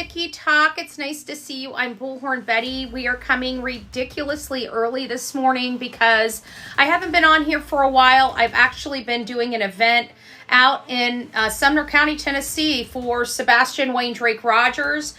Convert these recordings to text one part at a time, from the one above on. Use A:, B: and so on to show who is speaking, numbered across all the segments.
A: TikTok. It's nice to see you. I'm Bullhorn Betty. We are coming ridiculously early this morning because I haven't been on here for a while. I've actually been doing an event out in Sumner County, Tennessee for Sebastian Wayne Drake Rogers.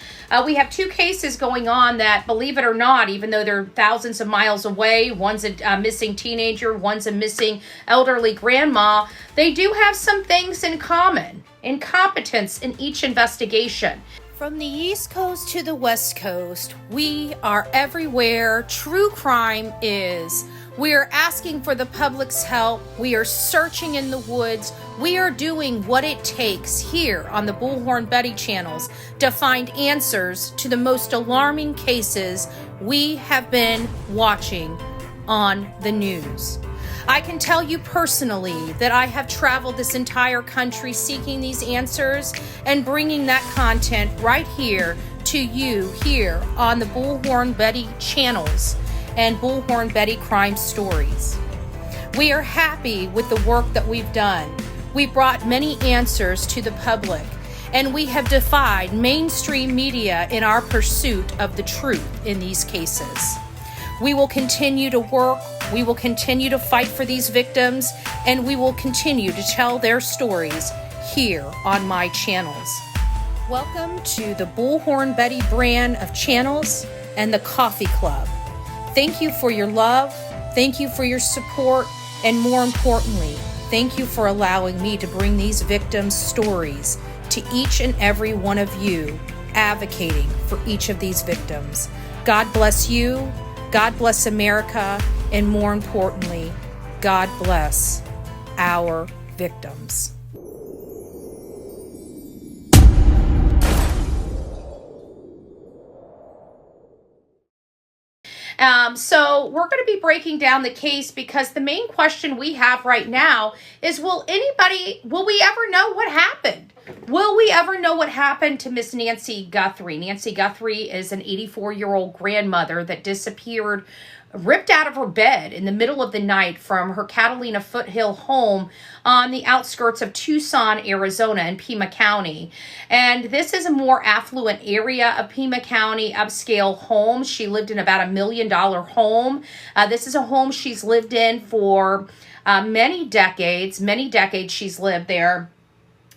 A: We have two cases going on that, believe it or not, even though they're thousands of miles away, one's a missing teenager, one's a missing elderly grandma, they do have some things in common. Incompetence in each investigation. From the East Coast to the West Coast, we are everywhere. True crime is. We are asking for the public's help. We are searching in the woods. We are doing what it takes here on the Bullhorn Betty channels to find answers to the most alarming cases we have been watching on the news. I can tell you personally that I have traveled this entire country seeking these answers and bringing that content right here to you here on the Bullhorn Betty channels and Bullhorn Betty Crime Stories. We are happy with the work that we've done. We brought many answers to the public, and we have defied mainstream media in our pursuit of the truth in these cases. We will continue to work, we will continue to fight for these victims, and we will continue to tell their stories here on my channels. Welcome to the Bullhorn Betty brand of channels and the Coffee Club. Thank you for your love, thank you for your support, and more importantly, thank you for allowing me to bring these victims' stories to each and every one of you, advocating for each of these victims. God bless you. God bless America, and more importantly, God bless our victims. So we're going to be breaking down the case because the main question we have right now is, will we ever know what happened? Will we ever know what happened to Miss Nancy Guthrie? Nancy Guthrie is an 84-year-old grandmother that disappeared, ripped out of her bed in the middle of the night from her Catalina Foothill home on the outskirts of Tucson, Arizona in Pima County. And this is a more affluent area of Pima County, upscale home. She lived in about $1 million home. This is a home she's lived in for many decades she's lived there.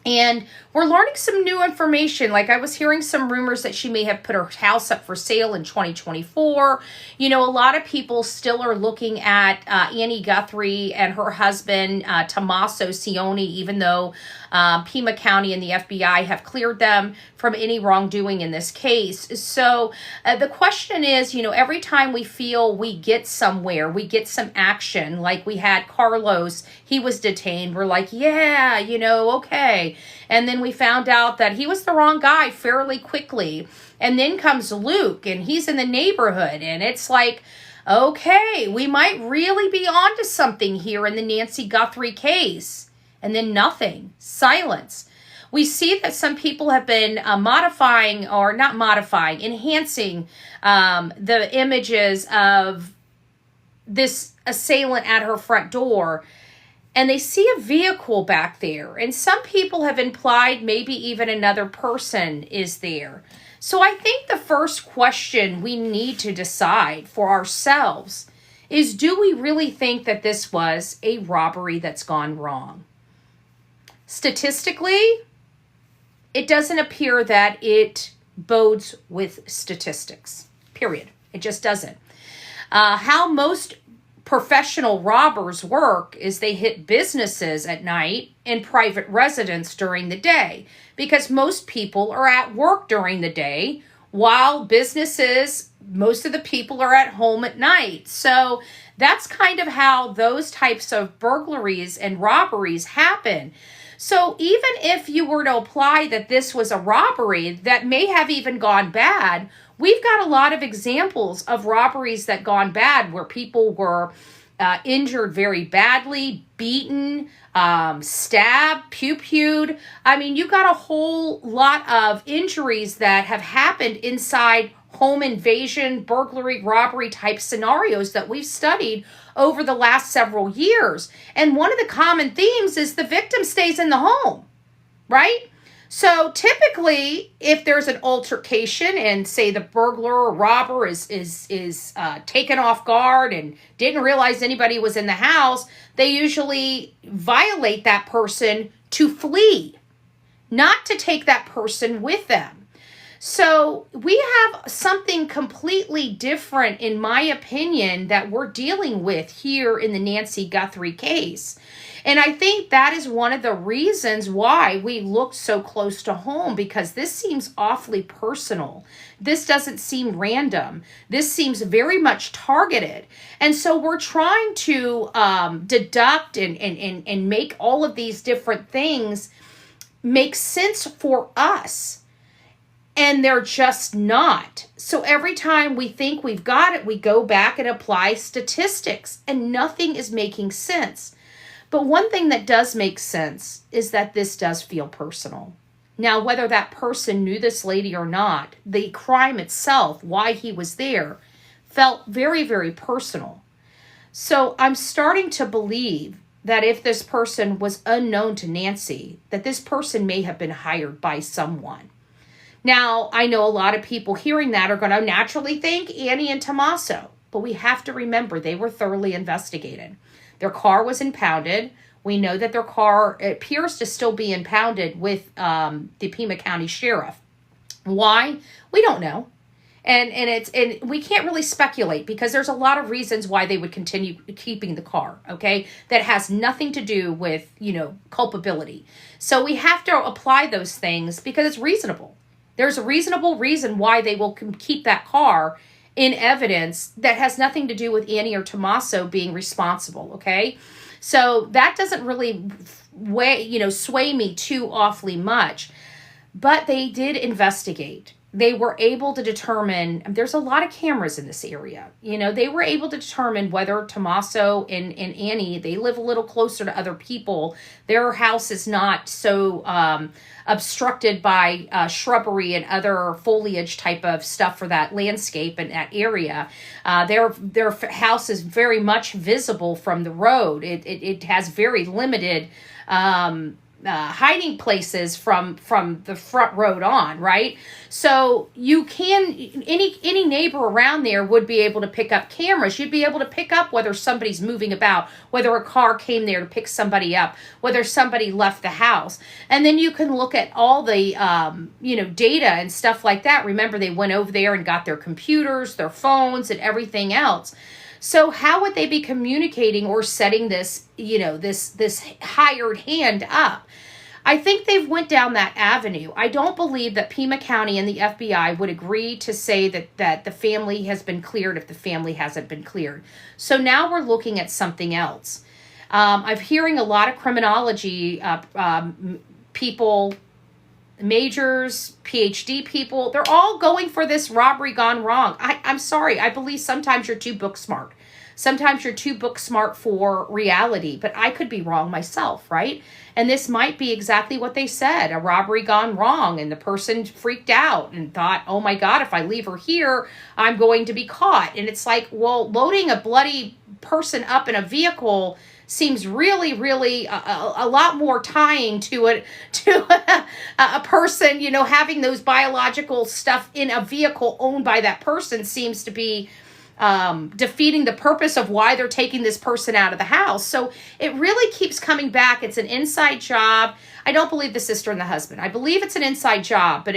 A: And we're learning some new information. Like, I was hearing some rumors that she may have put her house up for sale in 2024. You know, a lot of people still are looking at Annie Guthrie and her husband, Tommaso Cioni, even though Pima County and the FBI have cleared them from any wrongdoing in this case. So the question is, you know, every time we feel we get somewhere, we get some action, like we had Carlos, he was detained. We're like, yeah, you know, okay. And then we found out that he was the wrong guy fairly quickly. And then comes Luke, and he's in the neighborhood, and it's like, okay, we might really be onto something here in the Nancy Guthrie case. And then nothing, silence. We see that some people have been enhancing the images of this assailant at her front door. And they see a vehicle back there. And some people have implied maybe even another person is there. So I think the first question we need to decide for ourselves is, do we really think that this was a robbery that's gone wrong? Statistically, it doesn't appear that it bodes with statistics, period. It just doesn't. How most professional robbers work is they hit businesses at night and private residents during the day, because most people are at work during the day, while businesses, most of the people are at home at night. So that's kind of how those types of burglaries and robberies happen. So even if you were to apply that this was a robbery that may have even gone bad, we've got a lot of examples of robberies that gone bad where people were injured very badly, beaten, stabbed, pew-pewed. I mean, you got a whole lot of injuries that have happened inside home invasion, burglary, robbery type scenarios that we've studied over the last several years. And one of the common themes is the victim stays in the home, right? So typically, if there's an altercation and say the burglar or robber is taken off guard and didn't realize anybody was in the house, they usually violate that person to flee, not to take that person with them. So we have something completely different, in my opinion, that we're dealing with here in the Nancy Guthrie case. And I think that is one of the reasons why we looked so close to home, because this seems awfully personal. This doesn't seem random. This seems very much targeted. And so we're trying to deduct and make all of these different things make sense for us. And they're just not. So every time we think we've got it, we go back and apply statistics, and nothing is making sense. But one thing that does make sense is that this does feel personal. Now, whether that person knew this lady or not, the crime itself, why he was there, felt very, very personal. So I'm starting to believe that if this person was unknown to Nancy, that this person may have been hired by someone. Now, I know a lot of people hearing that are going to naturally think Annie and Tommaso, but we have to remember they were thoroughly investigated. Their car was impounded. We know that their car appears to still be impounded with the Pima County Sheriff. Why? We don't know. And we can't really speculate, because there's a lot of reasons why they would continue keeping the car, okay? That has nothing to do with, culpability. So we have to apply those things because it's reasonable. There's a reasonable reason why they will keep that car in evidence that has nothing to do with Annie or Tommaso being responsible, okay? So that doesn't really sway me too awfully much. But they did investigate. They were able to determine, there's a lot of cameras in this area. They were able to determine whether Tommaso and Annie, they live a little closer to other people. Their house is not so obstructed by shrubbery and other foliage type of stuff for that landscape and that area. Their house is very much visible from the road. It has very limited hiding places from the front road on, right? So you can, any neighbor around there would be able to pick up cameras. You'd be able to pick up whether somebody's moving about, whether a car came there to pick somebody up, whether somebody left the house. And then you can look at all the, data and stuff like that. Remember, they went over there and got their computers, their phones, and everything else. So how would they be communicating or setting this, this hired hand up? I think they've went down that avenue. I don't believe that Pima County and the FBI would agree to say that the family has been cleared if the family hasn't been cleared. So now we're looking at something else. I'm hearing a lot of criminology people, majors, PhD people, they're all going for this robbery gone wrong. I'm sorry. I believe sometimes you're too book smart. Sometimes you're too book smart for reality, but I could be wrong myself, right? And this might be exactly what they said, a robbery gone wrong, and the person freaked out and thought, oh my God, if I leave her here, I'm going to be caught. And it's like, well, loading a bloody person up in a vehicle seems really, really a lot more tying to a person, having those biological stuff in a vehicle owned by that person seems to be defeating the purpose of why they're taking this person out of the house. So it really keeps coming back. It's an inside job. I don't believe the sister and the husband. I believe it's an inside job, but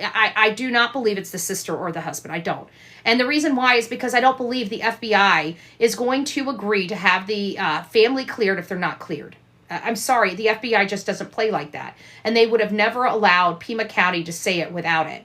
A: I do not believe it's the sister or the husband. I don't. And the reason why is because I don't believe the FBI is going to agree to have the family cleared if they're not cleared. I'm sorry, the FBI just doesn't play like that. And they would have never allowed Pima County to say it without it.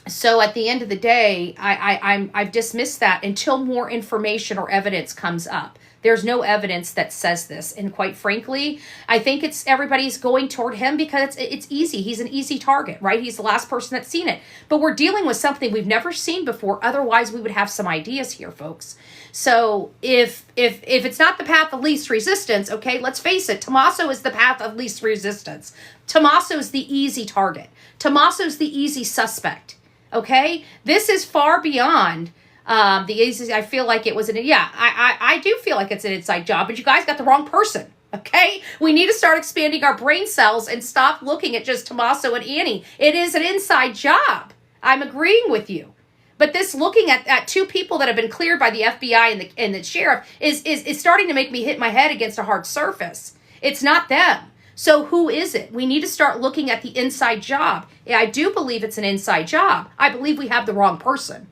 A: So at the end of the day, I've dismissed that until more information or evidence comes up. There's no evidence that says this. And quite frankly, I think everybody's going toward him because it's easy. He's an easy target, right? He's the last person that's seen it. But we're dealing with something we've never seen before. Otherwise, we would have some ideas here, folks. So if it's not the path of least resistance, okay, let's face it, Tommaso is the path of least resistance. Tommaso's the easy target. Tommaso's the easy suspect. Okay, this is far beyond the easy. I feel like it was I do feel like it's an inside job, but you guys got the wrong person. Okay? We need to start expanding our brain cells and stop looking at just Tommaso and Annie. It is an inside job. I'm agreeing with you. But this looking at two people that have been cleared by the FBI and the sheriff is starting to make me hit my head against a hard surface. It's not them. So who is it? We need to start looking at the inside job. I do believe it's an inside job. I believe we have the wrong person.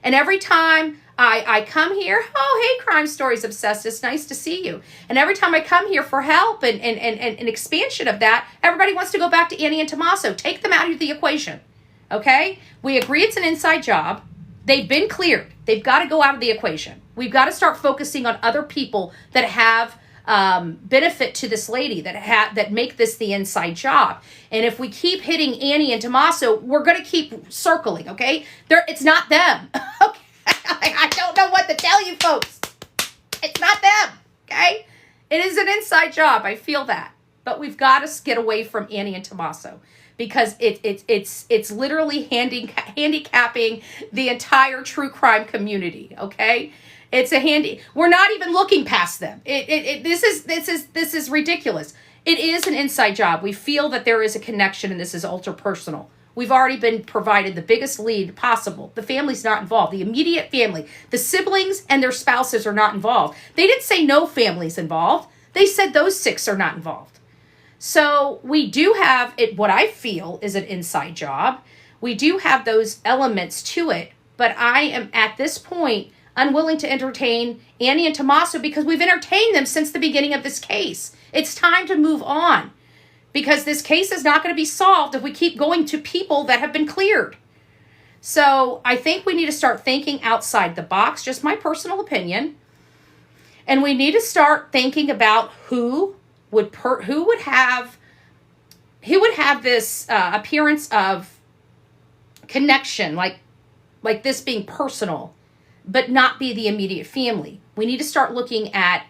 A: And every time I come here, oh, hey, Crime Stories Obsessed, it's nice to see you. And every time I come here for help and an expansion of that, everybody wants to go back to Annie and Tommaso. Take them out of the equation. Okay? We agree it's an inside job. They've been cleared. They've got to go out of the equation. We've got to start focusing on other people that have benefit to this lady, that make this the inside job. And if we keep hitting Annie and Tommaso, we're going to keep circling, okay? It's not them. Okay? I don't know what to tell you folks. It's not them, okay? It is an inside job. I feel that. But we've got to get away from Annie and Tommaso, because it's literally handicapping the entire true crime community, okay? We're not even looking past them. This is ridiculous. It is an inside job. We feel that there is a connection, and this is ultra personal. We've already been provided the biggest lead possible. The family's not involved. The immediate family, the siblings and their spouses are not involved. They didn't say no families involved. They said those 6 are not involved. So we do have it. What I feel is an inside job. We do have those elements to it, but I am at this point unwilling to entertain Annie and Tommaso, because we've entertained them since the beginning of this case. It's time to move on, because this case is not going to be solved if we keep going to people that have been cleared. So I think we need to start thinking outside the box, just my personal opinion. And we need to start thinking about who would have this appearance of connection, like this being personal, but not be the immediate family. We need to start looking at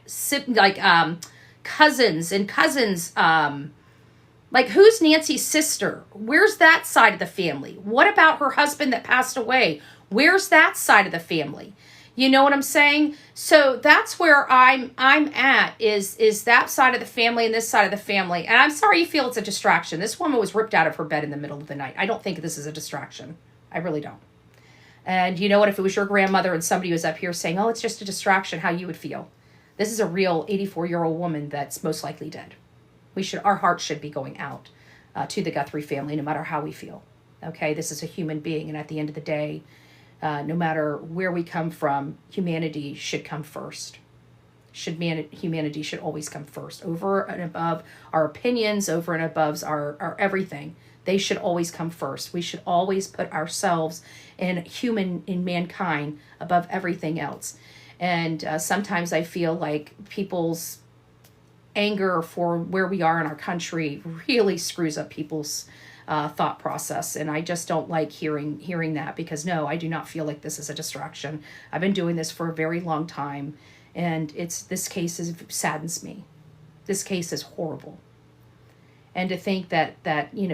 A: cousins and cousins. Like, who's Nancy's sister? Where's that side of the family? What about her husband that passed away? Where's that side of the family? You know what I'm saying? So that's where I'm at, is that side of the family and this side of the family. And I'm sorry you feel it's a distraction. This woman was ripped out of her bed in the middle of the night. I don't think this is a distraction. I really don't. And you know what? If it was your grandmother and somebody was up here saying, oh, it's just a distraction, how you would feel. This is a real 84-year-old woman that's most likely dead. Our hearts should be going out to the Guthrie family, no matter how we feel. Okay, this is a human being, and at the end of the day, no matter where we come from, humanity should come first. Humanity should always come first, over and above our opinions, over and above our everything. They should always come first. We should always put ourselves in mankind above everything else. And sometimes I feel like people's anger for where we are in our country really screws up people's thought process. And I just don't like hearing that, because no, I do not feel like this is a distraction. I've been doing this for a very long time, and this case saddens me. This case is horrible. And to think that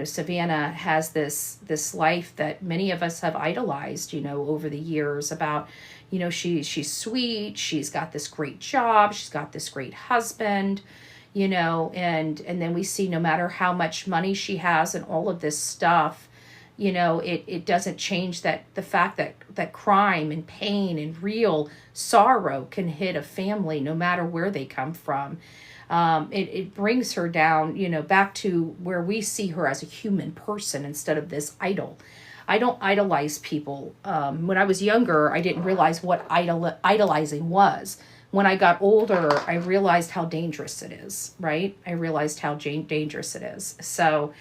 A: Savannah has this life that many of us have idolized, over the years, about, she's sweet, she's got this great job, she's got this great husband, and then we see no matter how much money she has and all of this stuff, it doesn't change the fact that crime and pain and real sorrow can hit a family no matter where they come from. It brings her down, back to where we see her as a human person instead of this idol. I don't idolize people. When I was younger, I didn't realize what idolizing was. When I got older, I realized how dangerous it is, right? I realized how dangerous it is. So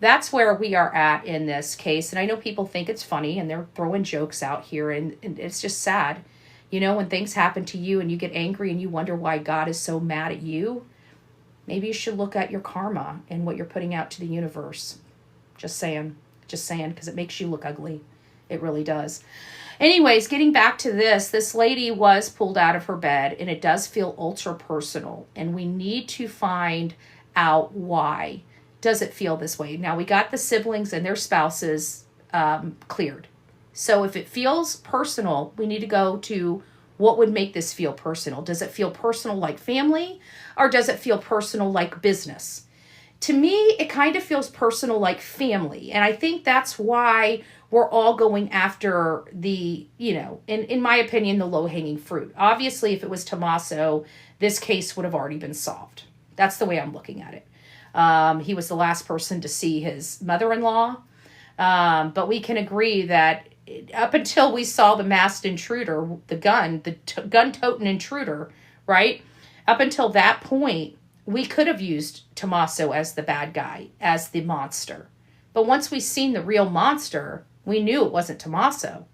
A: that's where we are at in this case. And I know people think it's funny and they're throwing jokes out here, and it's just sad. When things happen to you and you get angry and you wonder why God is so mad at you, maybe you should look at your karma and what you're putting out to the universe. Just saying, because it makes you look ugly. It really does. Anyways, getting back to this lady was pulled out of her bed, and it does feel ultra personal, and we need to find out why does it feel this way. Now, we got the siblings and their spouses cleared. So if it feels personal, we need to go to What would make this feel personal? Does it feel personal like family, or does it feel personal like business? To me, it kind of feels personal like family. And I think that's why we're all going after the, in my opinion, the low-hanging fruit. Obviously, if it was Tommaso, this case would have already been solved. That's the way I'm looking at it. He was the last person to see his mother-in-law. But we can agree that up until we saw the masked intruder, the gun-toting intruder, right? Up until that point, we could have used Tommaso as the bad guy, as the monster. But once we seen the real monster, we knew it wasn't Tommaso.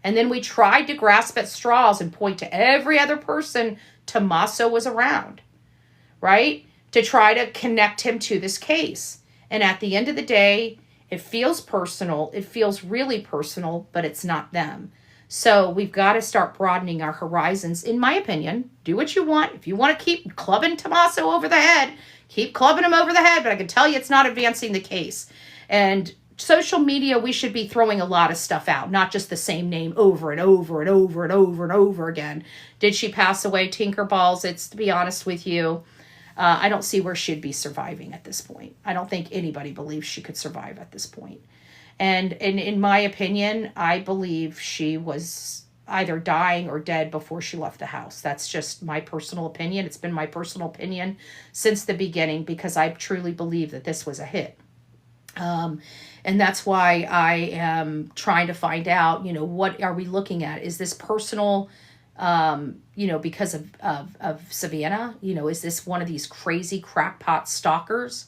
A: And then we tried to grasp at straws and point to every other person Tommaso was around, right? To try to connect him to this case. And at the end of the day, it feels personal. It feels really personal, but it's not them. So we've got to start broadening our horizons. In my opinion, do what you want. If you want to keep clubbing Tommaso over the head, keep clubbing him over the head. But I can tell you it's not advancing the case. And social media, we should be throwing a lot of stuff out, not just the same name over and over and over and over and over again. Did she pass away, Tinkerballs? It's, to be honest with you, I don't see where she'd be surviving at this point. I don't think anybody believes she could survive at this point. And in my opinion, I believe she was either dying or dead before she left the house. That's just my personal opinion. It's been my personal opinion since the beginning, because I truly believe that this was a hit. And that's why I am trying to find out, what are we looking at? Is this personal, because of Savannah? Is this one of these crazy crackpot stalkers?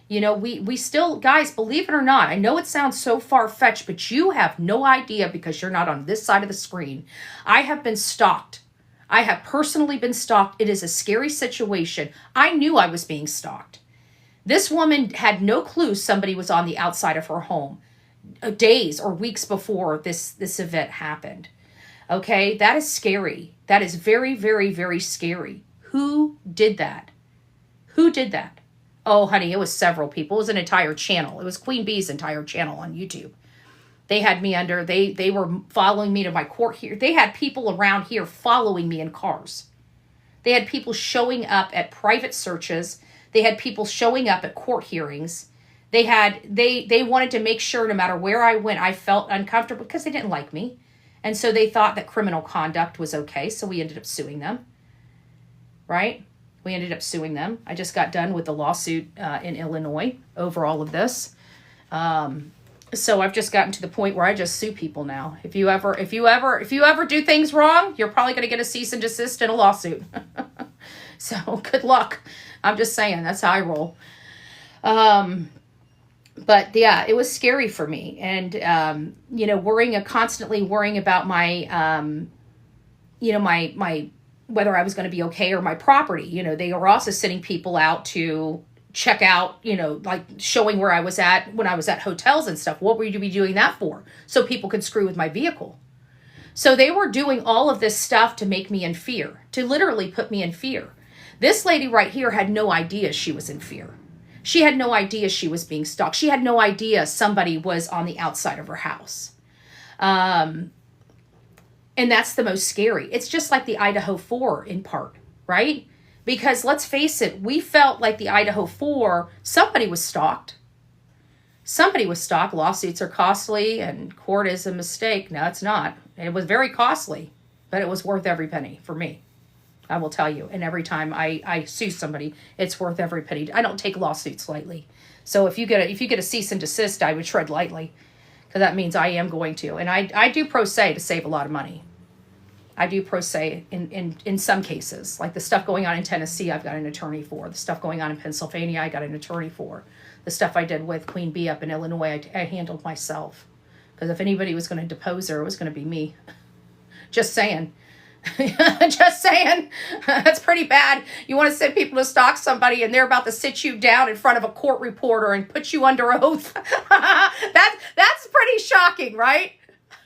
A: We still, guys, believe it or not, I know it sounds so far-fetched, but you have no idea because you're not on this side of the screen. I have been stalked. I have personally been stalked. It is a scary situation. I knew I was being stalked. This woman had no clue somebody was on the outside of her home days or weeks before this event happened. Okay, that is scary. That is very, very, very scary. Who did that? Who did that? Oh, honey, it was several people. It was an entire channel. It was Queen Bee's entire channel on YouTube. They had me under, they were following me to my court here. They had people around here following me in cars. They had people showing up at private searches. They had people showing up at court hearings. They wanted to make sure no matter where I went, I felt uncomfortable because they didn't like me. And so they thought that criminal conduct was okay. So we ended up suing them. Right? We ended up suing them. I just got done with the lawsuit in Illinois over all of this. So I've just gotten to the point where I just sue people now. If you ever do things wrong, you're probably going to get a cease and desist and a lawsuit. So good luck. I'm just saying, that's how I roll. But yeah, it was scary for me. And, constantly worrying about my, my whether I was going to be okay or my property. They were also sending people out to check out, like showing where I was at when I was at hotels and stuff. What would you be doing that for? So people could screw with my vehicle. So they were doing all of this stuff to make me in fear, to literally put me in fear. This lady right here had no idea she was in fear. She had no idea she was being stalked. She had no idea somebody was on the outside of her house. And that's the most scary. It's just like the Idaho 4 in part, right? Because let's face it, we felt like the Idaho 4, somebody was stalked. Somebody was stalked. Lawsuits are costly and court is a mistake. No, it's not. It was very costly, but it was worth every penny for me. I will tell you. And every time I sue somebody, it's worth every penny. I don't take lawsuits lightly. So if you get a cease and desist, I would tread lightly, because that means I am going to. And I do pro se to save a lot of money. I do pro se in some cases. Like the stuff going on in Tennessee, I've got an attorney for. The stuff going on in Pennsylvania, I got an attorney for. The stuff I did with Queen Bee up in Illinois, I handled myself. Because if anybody was going to depose her, it was going to be me. Just saying. Just saying. That's pretty bad. You want to send people to stalk somebody and they're about to sit you down in front of a court reporter and put you under oath. That's pretty shocking, right?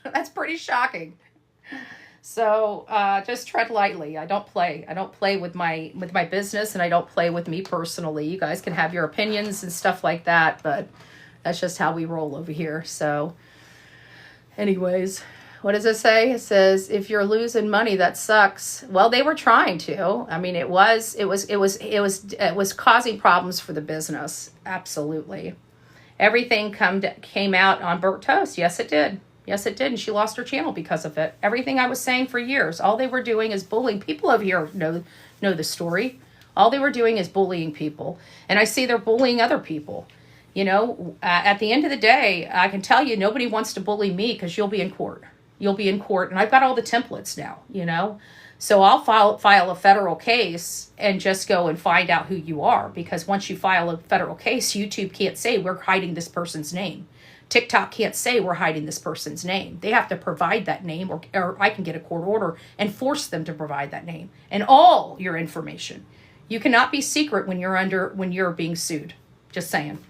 A: That's pretty shocking. So just tread lightly. I don't play. I don't play with my business, and I don't play with me personally. You guys can have your opinions and stuff like that, but that's just how we roll over here. So anyways, what does it say? It says, if you're losing money, that sucks. Well, they were trying to. I mean, it was causing problems for the business. Absolutely. Everything came out on burnt toast. Yes, it did. Yes, it did. And she lost her channel because of it. Everything I was saying for years, all they were doing is bullying. People over here know the story. All they were doing is bullying people. And I see they're bullying other people. You know, at the end of the day, I can tell you nobody wants to bully me because you'll be in court. You'll be in court. And I've got all the templates now, you know. So I'll file a federal case and just go and find out who you are. Because once you file a federal case, YouTube can't say we're hiding this person's name. TikTok can't say we're hiding this person's name. They have to provide that name, or I can get a court order and force them to provide that name and all your information. You cannot be secret when you're being sued. Just saying.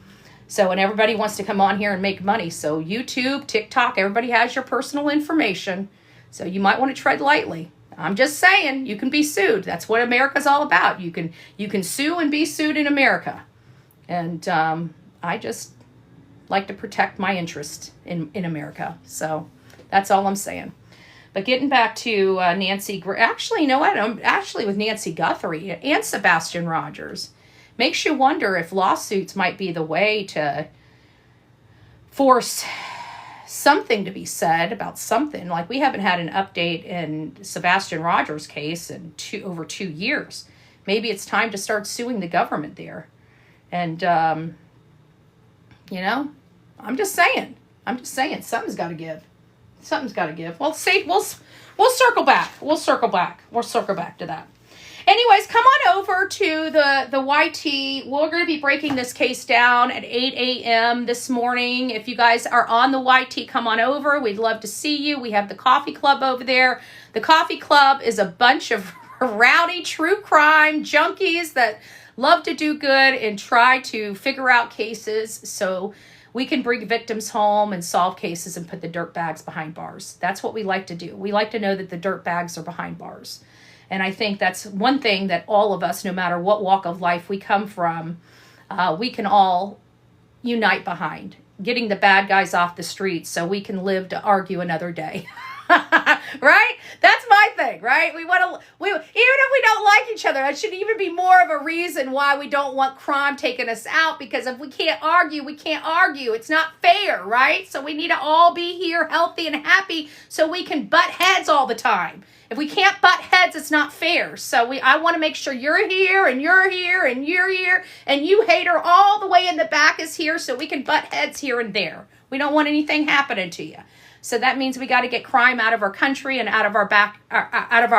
A: So, and everybody wants to come on here and make money. So YouTube, TikTok, everybody has your personal information. So you might want to tread lightly. I'm just saying, you can be sued. That's what America's all about. You can sue and be sued in America. And I just like to protect my interest in America. So that's all I'm saying. But getting back to Nancy, actually, you know what? I'm actually with Nancy Guthrie and Sebastian Rogers. Makes you wonder if lawsuits might be the way to force something to be said about something. Like, we haven't had an update in Sebastian Rogers' case in over 2 years. Maybe it's time to start suing the government there. And, you know, I'm just saying, something's got to give. Something's got to give. We'll see. We'll circle back. We'll circle back to that. Anyways, come on over to the YT. We're going to be breaking this case down at 8 a.m. this morning. If you guys are on the YT, come on over. We'd love to see you. We have the coffee club over there. The coffee club is a bunch of rowdy true crime junkies that love to do good and try to figure out cases so we can bring victims home and solve cases and put the dirt bags behind bars. That's what we like to do. We like to know that the dirt bags are behind bars. And I think that's one thing that all of us, no matter what walk of life we come from, we can all unite behind. Getting the bad guys off the streets so we can live to argue another day. Right? That's my thing, right? Even if we don't like each other, that should even be more of a reason why we don't want crime taking us out, because if we can't argue, we can't argue. It's not fair, right? So we need to all be here healthy and happy so we can butt heads all the time. If we can't butt heads, it's not fair. So I want to make sure you're here and you're here and you're here and you hater all the way in the back is here so we can butt heads here and there. We don't want anything happening to you. So that means we got to get crime out of our country and out of our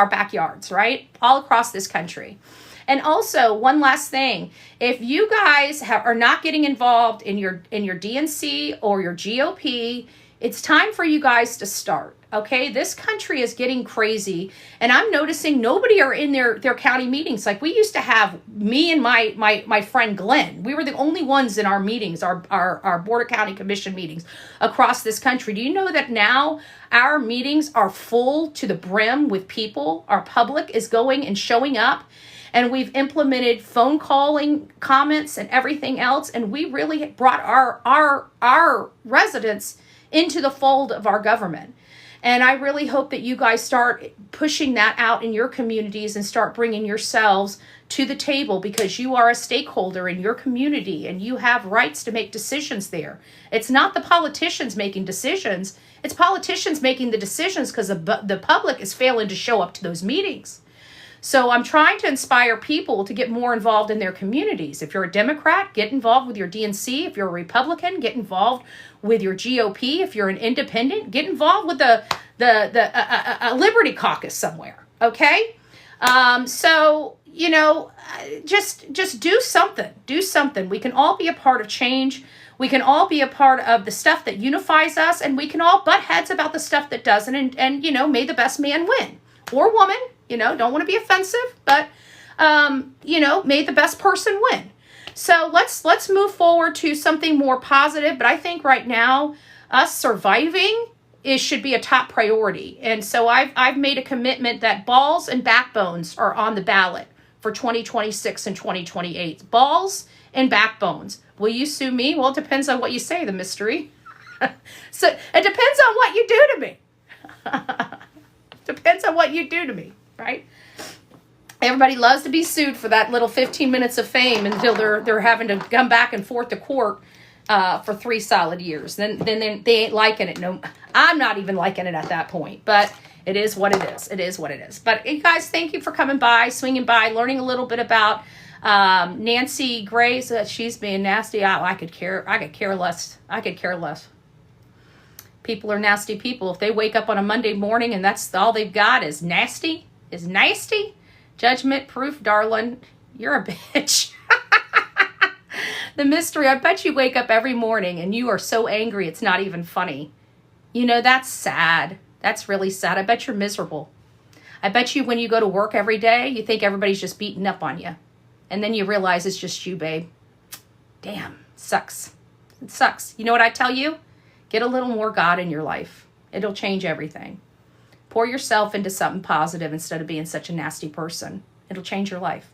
A: backyards, right? All across this country. And also, one last thing, if you guys are not getting involved in your DNC or your GOP, it's time for you guys to start. Okay, this country is getting crazy, and I'm noticing nobody are in their county meetings. Like, we used to have me and my friend Glenn. We were the only ones in our meetings, our Board of County Commission meetings across this country. Do you know that now our meetings are full to the brim with people? Our public is going and showing up, and we've implemented phone calling comments and everything else, and we really brought our residents into the fold of our government. And I really hope that you guys start pushing that out in your communities and start bringing yourselves to the table, because you are a stakeholder in your community and you have rights to make decisions there. It's not the politicians making decisions. It's politicians making the decisions because the public is failing to show up to those meetings. So I'm trying to inspire people to get more involved in their communities. If you're a Democrat, get involved with your DNC. If you're a Republican, get involved with your GOP. If you're an independent, get involved with the Liberty Caucus somewhere. Okay? So, you know, just do something. Do something. We can all be a part of change. We can all be a part of the stuff that unifies us, and we can all butt heads about the stuff that doesn't. And you know, may the best man win, or woman. You know, don't want to be offensive, but, you know, may the best person win. So let's move forward to something more positive. But I think right now, us surviving should be a top priority. And so I've made a commitment that balls and backbones are on the ballot for 2026 and 2028. Balls and backbones. Will you sue me? Well, it depends on what you say, the mystery. So it depends on what you do to me. Depends on what you do to me, right? Everybody loves to be sued for that little 15 minutes of fame until they're having to come back and forth to court for 3 solid years. Then they ain't liking it. No, I'm not even liking it at that point. But it is what it is. It is what it is. But you guys, thank you for coming by, swinging by, learning a little bit about Nancy Gray. So that she's being nasty. I could care less. I could care less. People are nasty people. If they wake up on a Monday morning and that's all they've got is nasty, judgment proof, darling, you're a bitch. The mystery, I bet you wake up every morning and you are so angry it's not even funny. You know, that's sad. That's really sad. I bet you're miserable. I bet you when you go to work every day, you think everybody's just beating up on you. And then you realize it's just you, babe. Damn, sucks. It sucks. You know what I tell you? Get a little more God in your life. It'll change everything. Pour yourself into something positive instead of being such a nasty person. It'll change your life.